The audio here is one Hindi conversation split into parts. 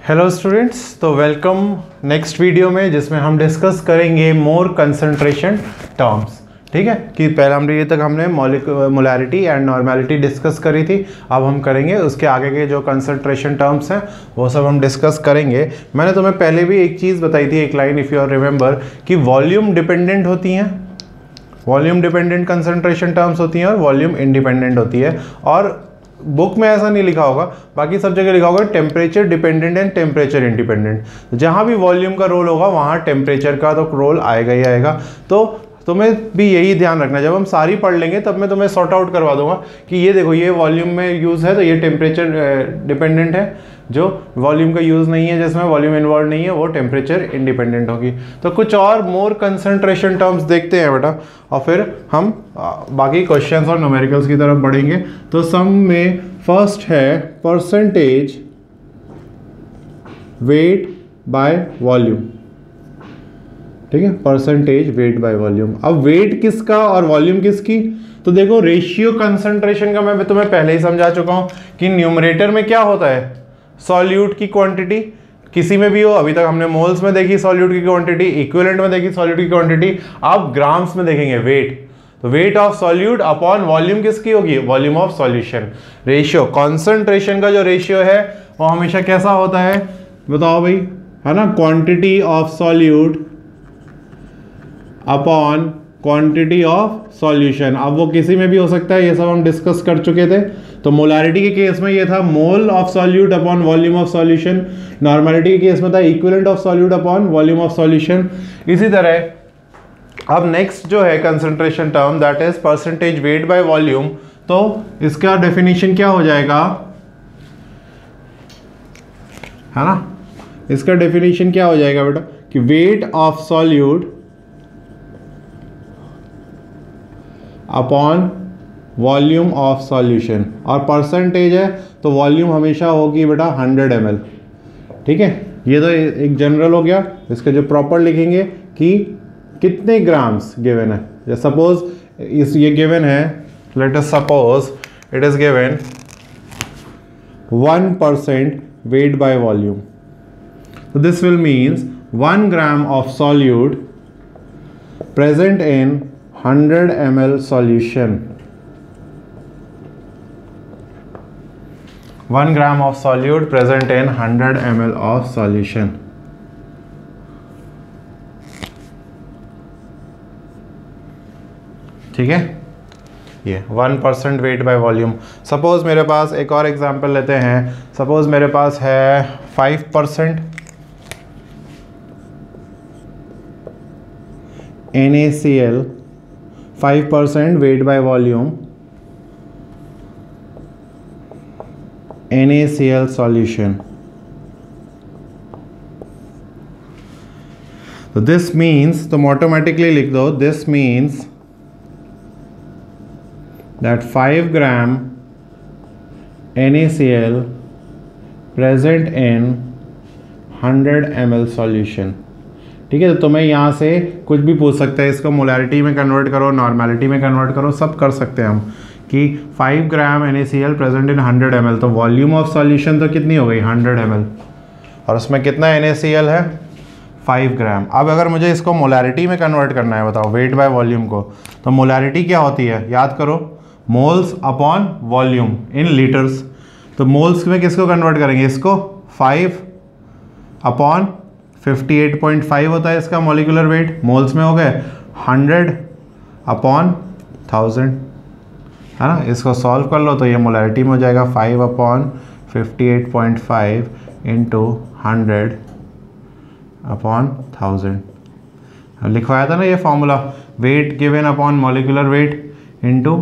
हेलो स्टूडेंट्स, तो वेलकम नेक्स्ट वीडियो में जिसमें हम डिस्कस करेंगे मोर कंसंट्रेशन टर्म्स। ठीक है कि पहले हमने ये तक हमने मोलैरिटी एंड नॉर्मेलिटी डिस्कस करी थी। अब हम करेंगे उसके आगे के जो कंसंट्रेशन टर्म्स हैं वो सब हम डिस्कस करेंगे। मैंने तुम्हें पहले भी एक चीज़ बताई थी, एक line if you are remember, कि वॉल्यूम डिपेंडेंट होती हैं, वॉल्यूम डिपेंडेंट कंसंट्रेशन टर्म्स होती हैं और वॉल्यूम इंडिपेंडेंट होती है। और बुक में ऐसा नहीं लिखा होगा, बाकी सब जगह लिखा होगा temperature dependent and temperature independent. जहाँ भी वॉल्यूम का रोल होगा वहाँ टेम्परेचर का तो रोल आएगा ही आएगा। तो तुम्हें भी यही ध्यान रखना, जब हम सारी पढ़ लेंगे तब मैं तुम्हें सॉर्ट आउट करवा दूंगा कि ये देखो ये वॉल्यूम में यूज़ है तो ये टेम्परेचर डिपेंडेंट है, जो वॉल्यूम का यूज़ नहीं है जिसमें वॉल्यूम इन्वॉल्व नहीं है वो टेम्परेचर इंडिपेंडेंट होगी। तो कुछ और मोर कंसंट्रेशन टर्म्स देखते हैं बेटा, और फिर हम बाकी क्वेश्चंस और न्यूमेरिकल्स की तरफ बढ़ेंगे। तो सम में फर्स्ट है परसेंटेज वेट बाय वॉल्यूम। ठीक है, परसेंटेज वेट बाय वॉल्यूम। अब वेट किसका और वॉल्यूम किसकी? तो देखो रेशियो कंसंट्रेशन का मैं तुम्हें पहले ही समझा चुका हूं कि न्यूमरेटर में क्या होता है, सॉल्यूट की क्वांटिटी, किसी में भी हो। अभी तक हमने मोल्स में देखी सॉल्यूट की क्वांटिटी, इक्विवेलेंट में देखी सॉल्यूट की क्वांटिटी, अब ग्राम्स में देखेंगे वेट। तो wait of solute upon volume किसकी होगी, volume of solution. Ratio concentration का जो रेशियो है वो हमेशा कैसा होता है बताओ भाई, है ना, quantity of solute upon quantity of solution. अब वो किसी में भी हो सकता है, ये सब हम डिस्कस कर चुके थे। तो मोलारिटी के केस में ये था mole of solute upon volume of solution, normality के केस में था equivalent of solute upon volume of solution. इसी तरह अब नेक्स्ट जो है concentration term that is percentage weight by volume. तो इसका डेफिनेशन क्या हो जाएगा, है ना, इसका डेफिनेशन क्या हो जाएगा बेटा कि wait of solute upon volume of solution, और परसेंटेज है तो वॉल्यूम हमेशा होगी बेटा 100 ml। ठीक है, ये तो एक जनरल हो गया। इसके जो प्रॉपर लिखेंगे कि कितने ग्राम्स गिवन है। सपोज ये गिवन है, let us suppose it is given 1% weight by volume. तो this will means 1 gram of solute present in 100 ml solution, 1 gram of solute present in 100 ml of solution। ठीक है, ये 1% वेट बाय वॉल्यूम। सपोज मेरे पास एक और एग्जांपल लेते हैं, सपोज मेरे पास है 5% NaCl, 5% weight by volume NaCl solution। तो this means, तो automatically लिख दो, this means that 5 gram NaCl present in 100 ml solution। ठीक है, तो तुम्हें यहाँ से कुछ भी पूछ सकते हैं, इसको मोलैरिटी में कन्वर्ट करो, नॉर्मेलिटी में कन्वर्ट करो, सब कर सकते हैं हम कि 5 ग्राम NaCl प्रेजेंट इन 100 ml। तो वॉल्यूम ऑफ सॉल्यूशन तो कितनी हो गई 100 ml, और उसमें कितना NaCl है 5 ग्राम। अब अगर मुझे इसको मोलैरिटी में कन्वर्ट करना है, बताओ वेट बाय वॉल्यूम को, तो मोलैरिटी क्या होती है याद करो, मोल्स अपॉन वॉल्यूम इन लीटर्स। तो मोल्स में किसको कन्वर्ट करेंगे, इसको 5 अपॉन 58.5 होता है इसका मॉलिक्यूलर वेट, मोल्स में हो गए 100 अपॉन 1000, है ना। इसको सॉल्व कर लो तो ये मोलैरिटी में हो जाएगा 5 अपॉन 58.5 इंटू 100 अपॉन 1000। लिखवाया था ना ये formula, wait given upon molecular weight into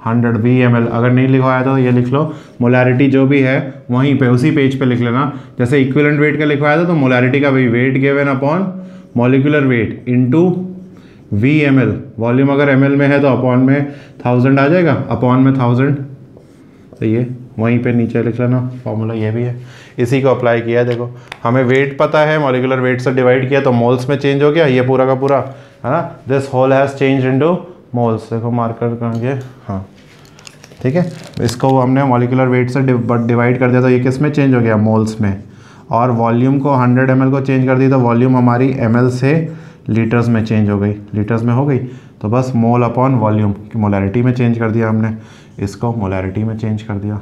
100 VmL। अगर नहीं लिखवाया तो ये लिख लो, मोलैरिटी जो भी है वहीं पे उसी पेज पे लिख लेना। जैसे इक्विवेलेंट वेट का लिखवाया था तो मोलैरिटी का भी wait given upon molecular weight into VmL। Volume अगर ml में है तो अपॉन में 1000 आ जाएगा, अपॉन में 1000। तो ये वहीं पे नीचे लिख लेना, फॉर्मूला ये भी है, इसी को अप्लाई किया। देखो हमें वेट पता है, मॉलिक्यूलर वेट से डिवाइड किया तो मोल्स में चेंज हो गया, ये पूरा का पूरा, है ना। This whole has change into moles. देखो मार्कर कहाँ गया, हाँ ठीक है। इसको हमने मॉलिक्यूलर वेट से डिवाइड कर दिया तो ये किस में चेंज हो गया, मोल्स में। और वॉल्यूम को 100 ml को चेंज कर दी तो वॉल्यूम हमारी ml से लीटर्स में चेंज हो गई, लीटर्स में हो गई। तो बस मोल अपॉन वॉल्यूम की मोलैरिटी में चेंज कर दिया हमने, इसको मोलैरिटी में चेंज कर दिया।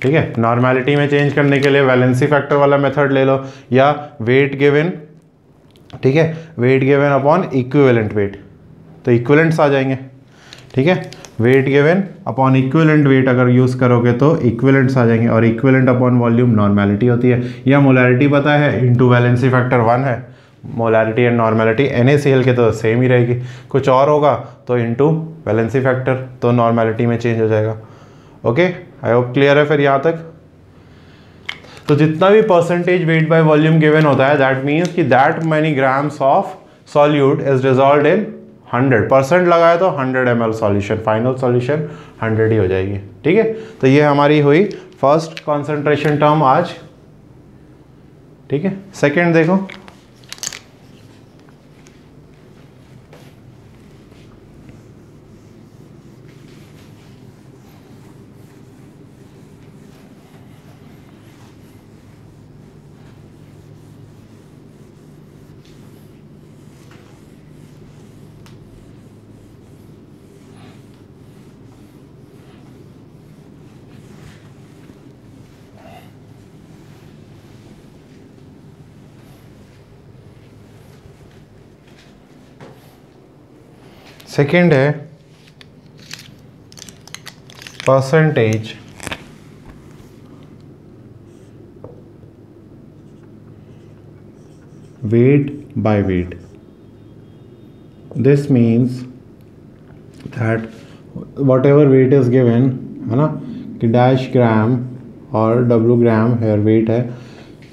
ठीक है, नॉर्मेलिटी में चेंज करने के लिए वैलेंसी फैक्टर वाला मेथड ले लो या वेट गिवन, ठीक है, wait given upon equivalent wait, तो इक्विवेलेंट्स आ जाएंगे। ठीक है, wait given upon equivalent wait अगर यूज़ करोगे तो इक्विवेलेंट्स आ जाएंगे, और इक्विवेलेंट अपॉन वॉल्यूम नॉर्मेलिटी होती है, या मोलैरिटी पता है इंटू वैलेंसी फैक्टर 1 है। मोलैरिटी एंड नॉर्मेलिटी NaCl के तो सेम ही रहेगी, कुछ और होगा तो इंटू वैलेंसी फैक्टर, तो नॉर्मेलिटी में चेंज हो जाएगा। ओके, आई होप क्लियर है फिर यहाँ तक। तो जितना भी percentage weight by volume given होता है, दैट मीन्स कि that many grams of solute is dissolved in 100%, लगाए तो 100 ml सॉल्यूशन, फाइनल सॉल्यूशन 100 ही हो जाएगी। ठीक है, तो ये हमारी हुई फर्स्ट कॉन्सेंट्रेशन टर्म आज। ठीक है, सेकेंड देखो, सेकेंड है percentage weight by weight. This means that what weight is given, है ना, कि डैश ग्राम और W ग्राम हेयर वेट है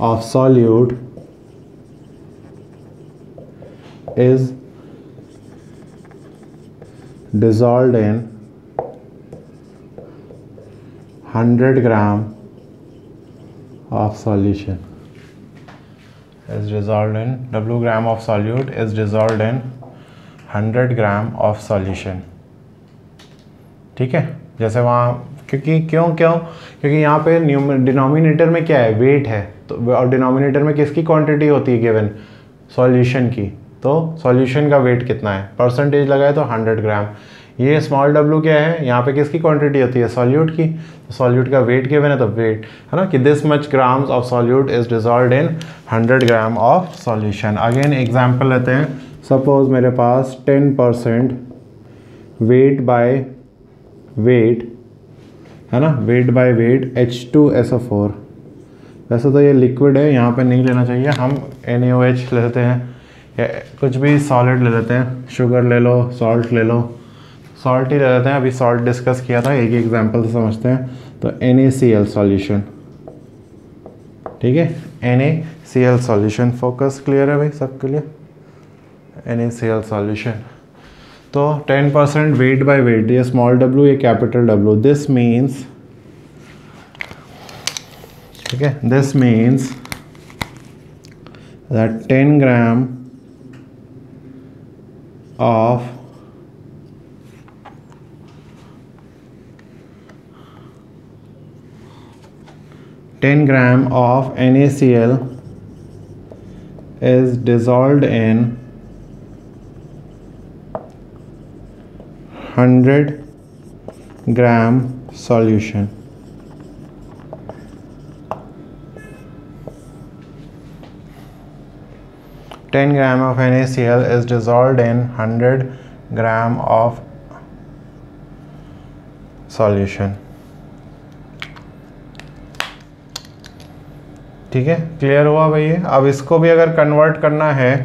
of solute is dissolved in 100 gram of solution, is dissolved in W gram of solute is dissolved in 100 gram of solution। ठीक है, जैसे वहाँ क्योंकि यहाँ पे डिनोमिनेटर में क्या है, वेट है, तो और डिनोमिनेटर में किसकी क्वांटिटी होती है गिवन, सॉल्यूशन की, तो सॉल्यूशन का वेट कितना है, परसेंटेज लगाए तो 100 ग्राम। ये स्मॉल w क्या है, यहाँ पे किसकी क्वांटिटी होती है, सॉल्यूट की, तो सॉल्यूट का वेट गिवन है, तो वेट है ना कि this much grams of solute is dissolved in 100 gram of solution. Again example लेते हैं, सपोज मेरे पास 10% वेट बाय वेट, है ना, वेट बाय वेट H2SO4। वैसे तो ये लिक्विड है, यहाँ पे नहीं लेना चाहिए, हम NaOH लेते हैं या कुछ भी सॉलिड ले लेते हैं, शुगर ले लो, सॉल्ट ले लो, सॉल्ट ही ले लेते हैं, अभी सॉल्ट डिस्कस किया था, एक एग्जांपल से समझते हैं। तो NaCl सॉल्यूशन, ठीक है, NaCl सॉल्यूशन, फोकस क्लियर है भाई सबके लिए, NaCl सॉल्यूशन। तो 10% वेट बाय वेट, ये स्मॉल w ये कैपिटल W, दिस मीन्स, ठीक है, this means that 10 gram of 10 gram of NaCl is dissolved in 100 gram solution। Ten gram of NaCl is dissolved in 100 gram of solution। ठीक है, क्लियर हुआ भाई। अब इसको भी अगर कन्वर्ट करना है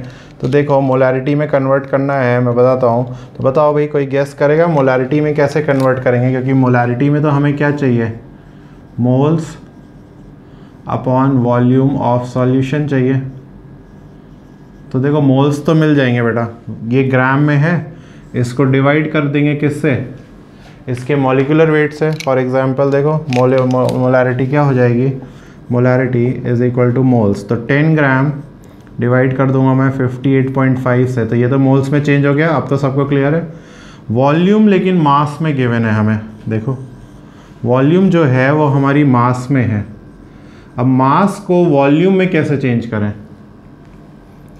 तो देखो, मोलैरिटी में कन्वर्ट करना है, मैं बताता हूँ, तो बताओ भाई, कोई गेस करेगा मोलैरिटी में कैसे कन्वर्ट करेंगे, क्योंकि मोलैरिटी में तो हमें क्या चाहिए, moles upon volume of solution चाहिए। तो देखो मोल्स तो मिल जाएंगे बेटा, ये ग्राम में है, इसको डिवाइड कर देंगे किससे, इसके मॉलिक्यूलर वेट से। फॉर एग्जांपल देखो मोलैरिटी क्या हो जाएगी, molarity is equal two moles, तो 10 ग्राम डिवाइड कर दूंगा मैं 58.5 से, तो ये तो मोल्स में चेंज हो गया, अब तो सबको क्लियर है। वॉल्यूम लेकिन मास में गिवन है हमें, देखो वॉल्यूम जो है वो हमारी मास में है। अब मास को वॉल्यूम में कैसे चेंज करें,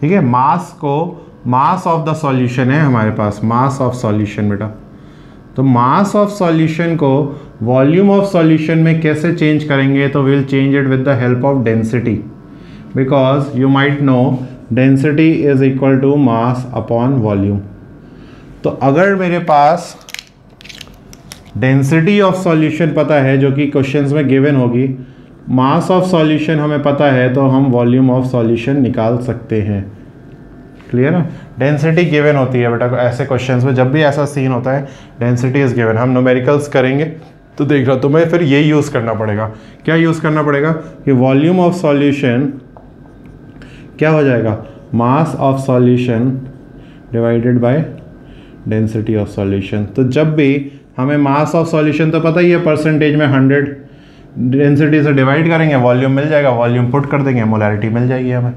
ठीक है, मास को, मास ऑफ द सॉल्यूशन है हमारे पास, मास ऑफ सॉल्यूशन बेटा, तो मास ऑफ सॉल्यूशन को वॉल्यूम ऑफ सॉल्यूशन में कैसे चेंज करेंगे, तो will change it with the help of density, because you might know density is equal to mass upon volume. तो अगर मेरे पास डेंसिटी ऑफ सॉल्यूशन पता है जो कि क्वेश्चंस में गिवन होगी, मास ऑफ सॉल्यूशन हमें पता है, तो हम वॉल्यूम ऑफ सॉल्यूशन निकाल सकते हैं। क्लियर है, डेंसिटी गिवन होती है बेटा ऐसे क्वेश्चंस में, जब भी ऐसा सीन होता है डेंसिटी इज गिवन। हम न्यूमेरिकल्स करेंगे तो देख रहा, तुम्हें फिर ये यूज़ करना पड़ेगा, क्या यूज़ करना पड़ेगा कि वॉल्यूम ऑफ सॉल्यूशन क्या हो जाएगा, मास of solution divided by density of solution. तो जब भी हमें मास ऑफ सॉल्यूशन तो पता ही है परसेंटेज में 100, डेंसिटी से डिवाइड करेंगे, वॉल्यूम मिल जाएगा, वॉल्यूम पुट कर देंगे, मोलैरिटी मिल जाएगी हमें,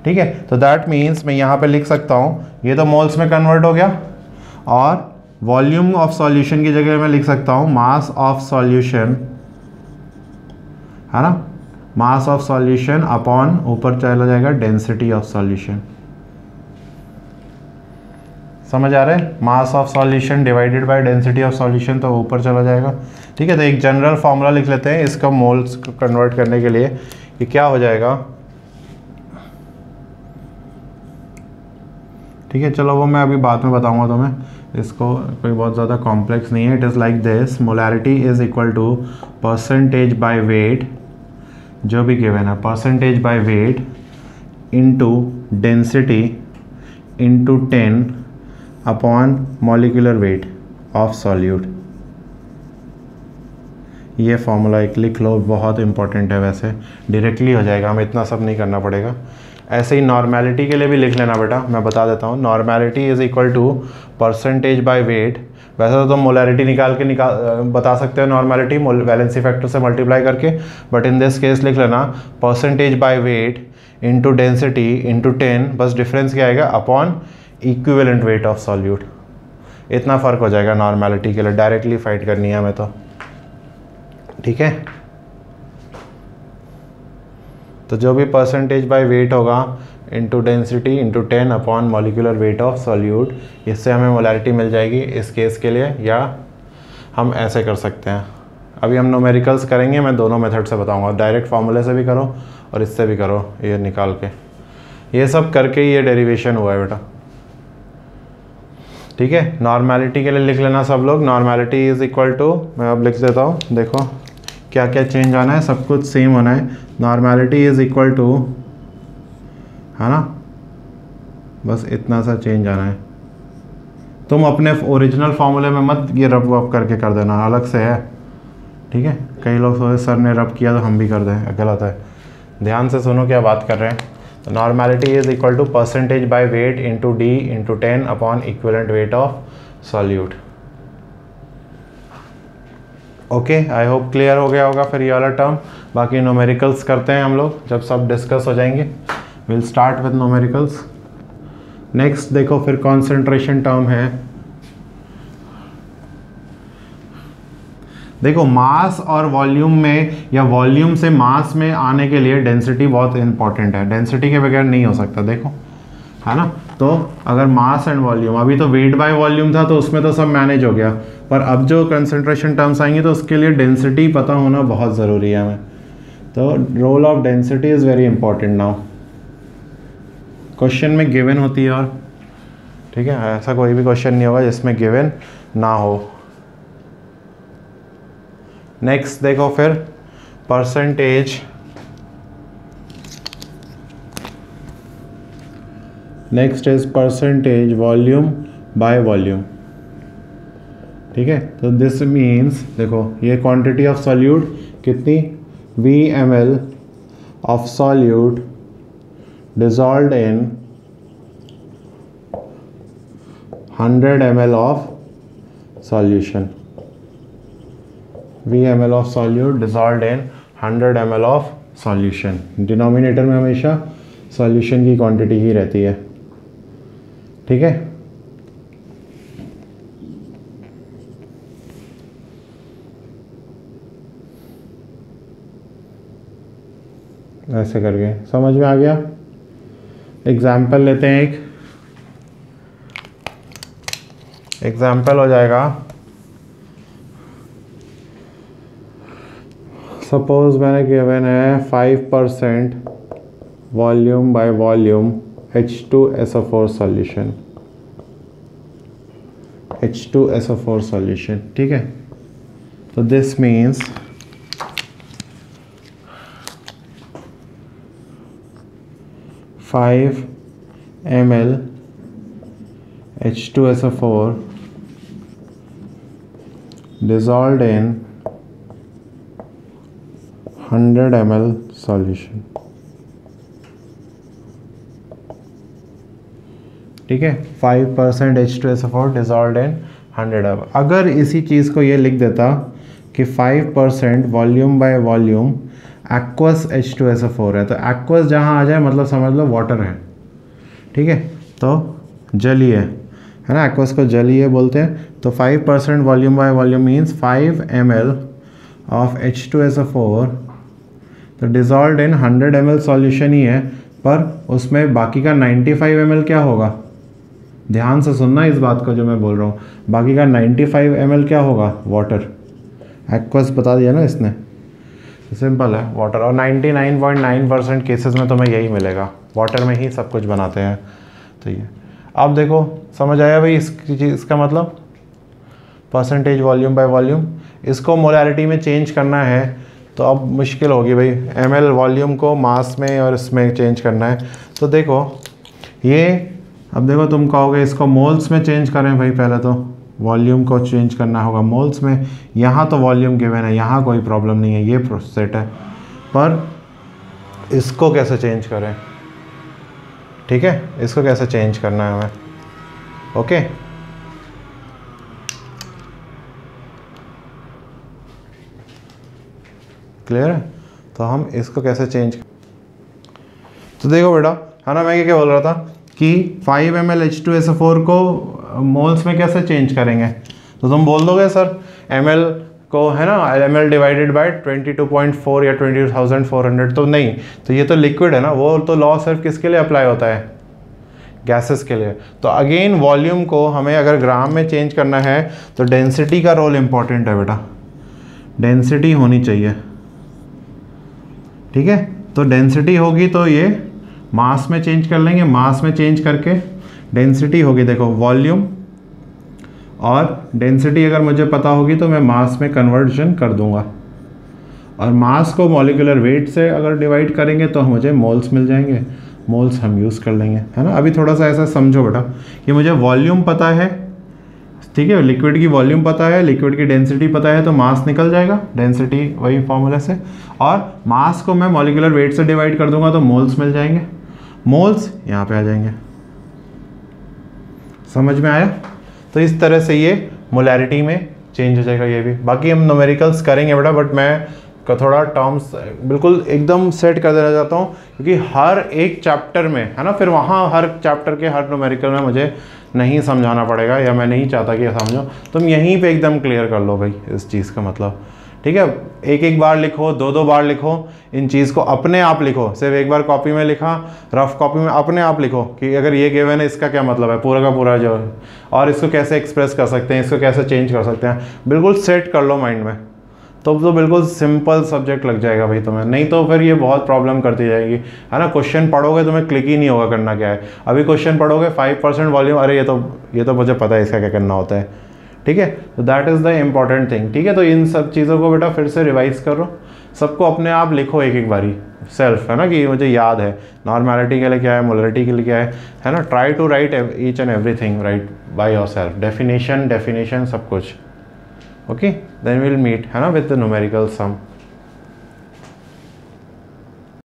ठीक है। तो दैट मीन्स मैं यहाँ पे लिख सकता हूँ, ये तो मोल्स में कन्वर्ट हो गया, और वॉल्यूम ऑफ सॉल्यूशन की जगह मैं लिख सकता हूँ मास ऑफ सॉल्यूशन, है ना, मास ऑफ सॉल्यूशन अपॉन ऊपर चला जाएगा डेंसिटी ऑफ सॉल्यूशन। समझ आ रहा है, मास of solution divided by density of solution, तो ऊपर चला जाएगा, ठीक है। तो एक जनरल फॉर्मूला लिख लेते हैं इसका मोल्स को कन्वर्ट करने के लिए, कि क्या हो जाएगा, ठीक है। चलो वो मैं अभी बाद में बताऊंगा तुम्हें, इसको कोई बहुत ज़्यादा कॉम्प्लेक्स नहीं है। It is like this, molarity is equal to percentage by weight, जो भी गिवन है, percentage by weight into density into 10 upon molecular weight of solute. ये फॉर्मूला एक लिख लो, बहुत इंपॉर्टेंट है, वैसे डायरेक्टली हो जाएगा, हमें इतना सब नहीं करना पड़ेगा। ऐसे ही नॉर्मेलिटी के लिए भी लिख लेना बेटा, मैं बता देता हूँ, normality is equal to percentage by weight. वैसे तो तुम मोलैरिटी निकाल बता सकते हो नॉर्मेलिटी वैलेंसी फैक्टर से मल्टीप्लाई करके, बट इन दिस केस लिख लेना percentage by weight into density into 10, बस डिफरेंस क्या आएगा, upon equivalent weight of solute. इतना फ़र्क हो जाएगा नॉर्मेलिटी के लिए, डायरेक्टली फाइंड करनी है हमें तो, ठीक है। तो जो भी परसेंटेज बाय वेट होगा into density into 10 upon molecular weight of solute, इससे हमें मोलैरिटी मिल जाएगी इस केस के लिए, या हम ऐसे कर सकते हैं। अभी हम न्यूमेरिकल्स करेंगे, मैं दोनों मेथड से बताऊंगा, डायरेक्ट फार्मूले से भी करो और इससे भी करो, ये निकाल के, ये सब करके ही ये डेरिवेशन हुआ है बेटा, ठीक है। नॉर्मेलिटी के लिए लिख लेना सब लोग, नॉर्मेलिटी इज इक्वल टू, मैं अब लिख देता हूँ, देखो क्या क्या चेंज आना है, सब कुछ सेम होना है। नॉर्मेलिटी इज इक्वल टू, है ना, बस इतना सा चेंज आना है। तुम अपने ओरिजिनल फार्मूले में मत ये रब वब करके कर देना, अलग से है, ठीक है। कई लोग सोचे सर ने रब किया तो हम भी कर दें, गलत है। ध्यान से सुनो क्या बात कर रहे हैं। तो normality is equal to percentage by weight into D into 10 upon equivalent weight of solute. Okay, I hope clear हो गया होगा फिर ये वाला टर्म। बाकी न्यूमेरिकल्स करते हैं हम लोग जब सब डिस्कस हो जाएंगे। Will start with numericals. Next देखो फिर कॉन्सेंट्रेशन टर्म है। देखो मास और वॉल्यूम में या वॉल्यूम से मास में आने के लिए डेंसिटी बहुत इंपॉर्टेंट है, डेंसिटी के बगैर नहीं हो सकता, देखो, है ना। तो अगर मास एंड वॉल्यूम, अभी तो वेट बाय वॉल्यूम था तो उसमें तो सब मैनेज हो गया, पर अब जो कंसंट्रेशन टर्म्स आएंगे तो उसके लिए डेंसिटी पता होना बहुत ज़रूरी है हमें। तो role of density is very important now, question में गिवन होती है, और ठीक है, ऐसा कोई भी क्वेश्चन नहीं होगा जिसमें गिवन ना हो। नेक्स्ट देखो फिर percentage, next is percentage volume by volume, ठीक है। तो दिस मीन्स देखो ये क्वांटिटी ऑफ सॉल्यूट कितनी, VmL of solute dissolved in 100 ml of solution, VmL of solute dissolved in 100 ml of solution। Denominator में हमेशा सॉल्यूशन की क्वांटिटी ही रहती है, ठीक है। ऐसे करके। समझ में आ गया? एग्जाम्पल लेते हैं, एक एग्जाम्पल हो जाएगा, सपोज मैंने गिवन है 5% volume by volume H2SO4 solution, H2SO4 solution, ठीक है। तो this means 5 ml H2SO4 dissolved in 100 ml solution, ठीक है। 5% H2SO4 डिजॉल्व्ड इन 100 ml। अगर इसी चीज़ को ये लिख देता कि 5% volume by volume aqueous H2SO4 है, तो एक्वस जहाँ आ जाए मतलब समझ लो वाटर है, ठीक है। तो जलीय है ना, एक्वस को जलीय बोलते हैं। तो 5% volume by volume means 5 ml of H2SO4, तो डिजॉल्व्ड इन 100 ml सॉल्यूशन ही है, पर उसमें बाकी का 95 ml क्या होगा, ध्यान से सुनना इस बात को जो मैं बोल रहा हूँ, बाकी का 95 ml क्या होगा, वाटर। एक्वस बता दिया ना इसने, सिंपल है, वाटर। और 99.9% केसेस में तुम्हें यही मिलेगा, वाटर में ही सब कुछ बनाते हैं। तो ये अब देखो समझ आया भाई इसका मतलब परसेंटेज वॉल्यूम बाय वॉल्यूम। इसको मोलैरिटी में चेंज करना है तो अब मुश्किल होगी भाई, ml वॉल्यूम को मास में और इसमें चेंज करना है। तो देखो ये, अब देखो तुम कहोगे इसको मोल्स में चेंज करें भाई, पहले तो वॉल्यूम को चेंज करना होगा मोल्स में। यहाँ तो वॉल्यूम गिवन है, यहाँ कोई प्रॉब्लम नहीं है, ये सेट है, पर इसको कैसे चेंज करें, ठीक है, इसको कैसे चेंज करना है हमें, ओके। क्लियर है? तो हम इसको कैसे चेंज, तो देखो बेटा, है ना, मैं क्या बोल रहा था कि 5 ml H2SO4 को मोल्स में कैसे चेंज करेंगे। तो तुम बोल दोगे सर ml को, है ना, ml डिवाइडेड बाय 22.4 या 22,400, तो नहीं, तो ये तो लिक्विड है ना, वो तो लॉ सिर्फ किसके लिए अप्लाई होता है, गैसेस के लिए। तो अगेन वॉल्यूम को हमें अगर ग्राम में चेंज करना है तो डेंसिटी का रोल इम्पॉर्टेंट है बेटा, डेंसिटी होनी चाहिए, ठीक है। तो डेंसिटी होगी तो ये मास में चेंज कर लेंगे, मास में चेंज करके डेंसिटी होगी, देखो वॉल्यूम और डेंसिटी अगर मुझे पता होगी तो मैं मास में कन्वर्जन कर दूंगा, और मास को मॉलिक्यूलर वेट से अगर डिवाइड करेंगे तो मुझे मोल्स मिल जाएंगे, मोल्स हम यूज़ कर लेंगे, है ना। अभी थोड़ा सा ऐसा समझो बेटा कि मुझे वॉल्यूम पता है, ठीक है, लिक्विड की वॉल्यूम पता है, लिक्विड की डेंसिटी पता है, तो मास निकल जाएगा, डेंसिटी वही फॉर्मूला से, और मास को मैं मॉलिक्यूलर वेट से डिवाइड कर दूंगा तो मोल्स मिल जाएंगे, मोल्स यहाँ पे आ जाएंगे। समझ में आया? तो इस तरह से ये मोलैरिटी में चेंज हो जाएगा ये भी। बाकी हम न्यूमेरिकल्स करेंगे बेटा, बट मैं का थोड़ा टर्म्स बिल्कुल एकदम सेट कर देना चाहता हूँ, क्योंकि हर एक चैप्टर में, है ना, फिर वहाँ हर चैप्टर के हर न्यूमेरिकल में मुझे नहीं समझाना पड़ेगा, या मैं नहीं चाहता कि समझो, तुम यहीं पे एकदम क्लियर कर लो भाई इस चीज़ का मतलब, ठीक है। एक एक बार लिखो, दो दो बार लिखो, इन चीज़ को अपने आप लिखो, सिर्फ एक बार कॉपी में लिखा, रफ कॉपी में अपने आप लिखो कि अगर ये गिवन है इसका क्या मतलब है, पूरा का पूरा जो है, और इसको कैसे एक्सप्रेस कर सकते हैं, इसको कैसे चेंज कर सकते हैं, बिल्कुल सेट कर लो माइंड में, तो बिल्कुल सिंपल सब्जेक्ट लग जाएगा भाई तुम्हें। नहीं तो फिर ये बहुत प्रॉब्लम करती जाएगी, है ना। क्वेश्चन पढ़ोगे तुम्हें क्लिक ही नहीं होगा करना क्या है। अभी क्वेश्चन पढ़ोगे 5% वॉल्यूम, अरे ये तो मुझे पता है इसका क्या करना होता है, ठीक है। तो that is the important thing, ठीक है। तो इन सब चीज़ों को बेटा फिर से रिवाइज करो, सबको अपने आप लिखो एक एक बारी सेल्फ, है ना, कि मुझे याद है नॉर्मैलिटी के लिए क्या है, मोलैरिटी के लिए क्या है ना। Try to write each and everything right by yourself, definition सब कुछ, ओके। देन विल मीट, है ना, विद द न्यूमेरिकल सम।